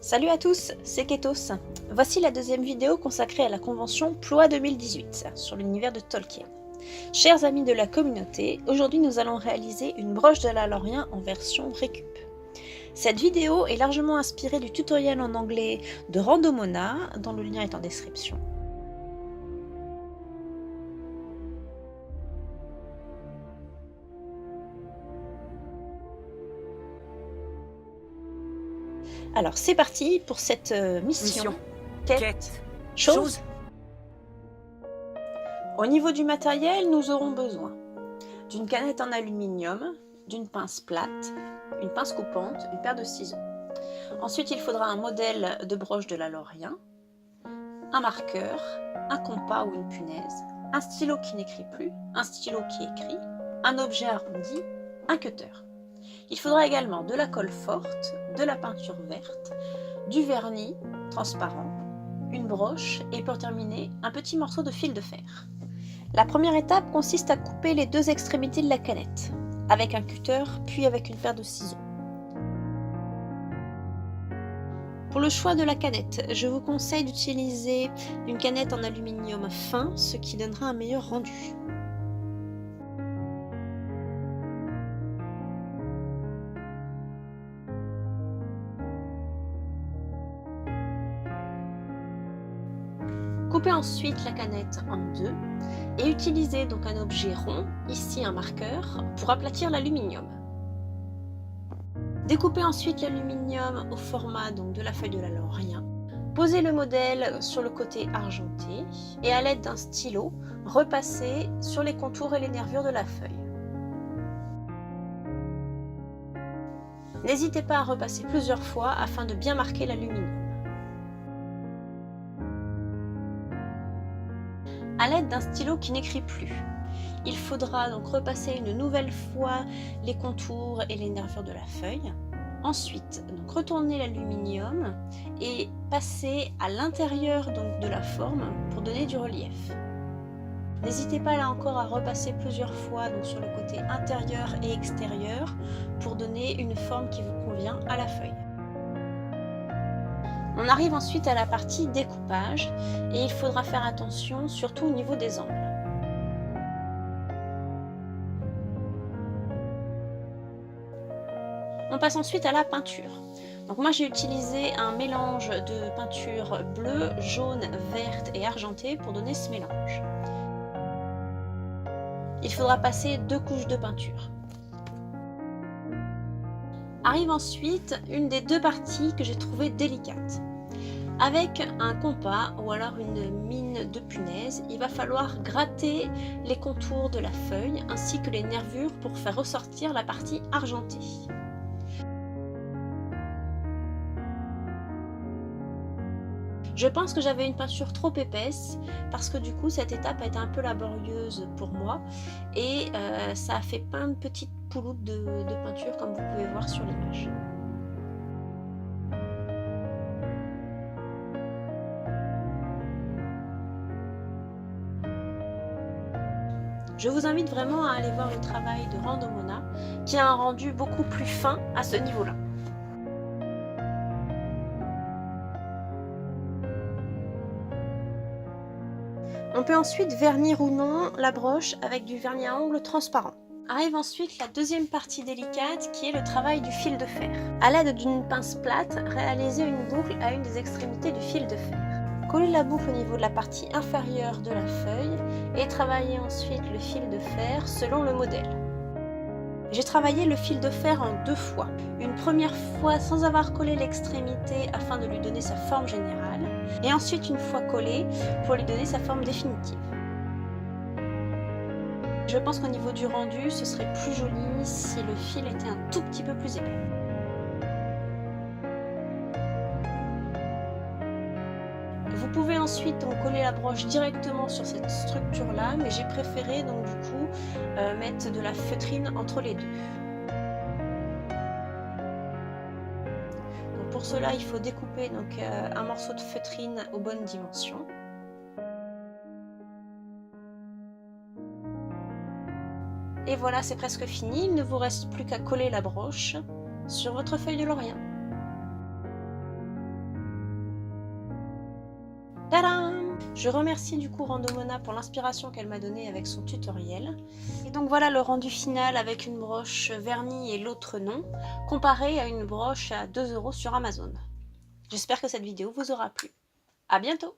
Salut à tous, c'est Ketos. Voici la deuxième vidéo consacrée à la convention Ploie 2018 sur l'univers de Tolkien. Chers amis de la communauté, aujourd'hui nous allons réaliser une broche de la Lorien en version récup. Cette vidéo est largement inspirée du tutoriel en anglais de Randomona, dont le lien est en description. Alors c'est parti pour cette mission. Quête. Chose. Au niveau du matériel, nous aurons besoin d'une canette en aluminium, d'une pince plate, une pince coupante, une paire de ciseaux. Ensuite, il faudra un modèle de broche de la Lorien, un marqueur, un compas ou une punaise, un stylo qui n'écrit plus, un stylo qui écrit, un objet arrondi, un cutter. Il faudra également de la colle forte, de la peinture verte, du vernis transparent, une broche et pour terminer, un petit morceau de fil de fer. La première étape consiste à couper les deux extrémités de la canette, avec un cutter puis avec une paire de ciseaux. Pour le choix de la canette, je vous conseille d'utiliser une canette en aluminium fin, ce qui donnera un meilleur rendu. Coupez ensuite la canette en deux et utilisez donc un objet rond, ici un marqueur, pour aplatir l'aluminium. Découpez ensuite l'aluminium au format donc, de la feuille de la Lorien. Posez le modèle sur le côté argenté et à l'aide d'un stylo, repassez sur les contours et les nervures de la feuille. N'hésitez pas à repasser plusieurs fois afin de bien marquer l'aluminium. À l'aide d'un stylo qui n'écrit plus, il faudra donc repasser une nouvelle fois les contours et les nervures de la feuille. Ensuite, donc retourner l'aluminium et passer à l'intérieur de la forme pour donner du relief. N'hésitez pas là encore à repasser plusieurs fois donc, sur le côté intérieur et extérieur pour donner une forme qui vous convient à la feuille. On arrive ensuite à la partie découpage et il faudra faire attention surtout au niveau des angles. On passe ensuite à la peinture. Donc moi j'ai utilisé un mélange de peinture bleue, jaune, verte et argentée pour donner ce mélange. Il faudra passer 2 couches de peinture. Arrive ensuite une des deux parties que j'ai trouvée délicate. Avec un compas ou alors une mine de punaise, il va falloir gratter les contours de la feuille ainsi que les nervures pour faire ressortir la partie argentée. Je pense que j'avais une peinture trop épaisse parce que du coup cette étape a été un peu laborieuse pour moi et ça a fait plein de petites pouloutes de peinture comme vous pouvez voir sur l'image. Je vous invite vraiment à aller voir le travail de Randomona qui a un rendu beaucoup plus fin à ce niveau-là. On peut ensuite vernir ou non la broche avec du vernis à ongles transparent. Arrive ensuite la deuxième partie délicate qui est le travail du fil de fer. À l'aide d'une pince plate, réalisez une boucle à une des extrémités du fil de fer. Collez la boucle au niveau de la partie inférieure de la feuille et travaillez ensuite le fil de fer selon le modèle. J'ai travaillé le fil de fer en 2 fois. Une première fois sans avoir collé l'extrémité afin de lui donner sa forme générale et ensuite une fois collé pour lui donner sa forme définitive. Je pense qu'au niveau du rendu, ce serait plus joli si le fil était un tout petit peu plus épais. Vous pouvez ensuite donc coller la broche directement sur cette structure là, mais j'ai préféré donc du coup mettre de la feutrine entre les deux. Donc pour cela il faut découper donc, un morceau de feutrine aux bonnes dimensions. Et voilà, c'est presque fini, il ne vous reste plus qu'à coller la broche sur votre feuille de Lorien. Tadam! Je remercie du coup Randomona pour l'inspiration qu'elle m'a donnée avec son tutoriel. Et donc voilà le rendu final avec une broche vernie et l'autre non, comparé à une broche à 2 € sur Amazon. J'espère que cette vidéo vous aura plu. À bientôt!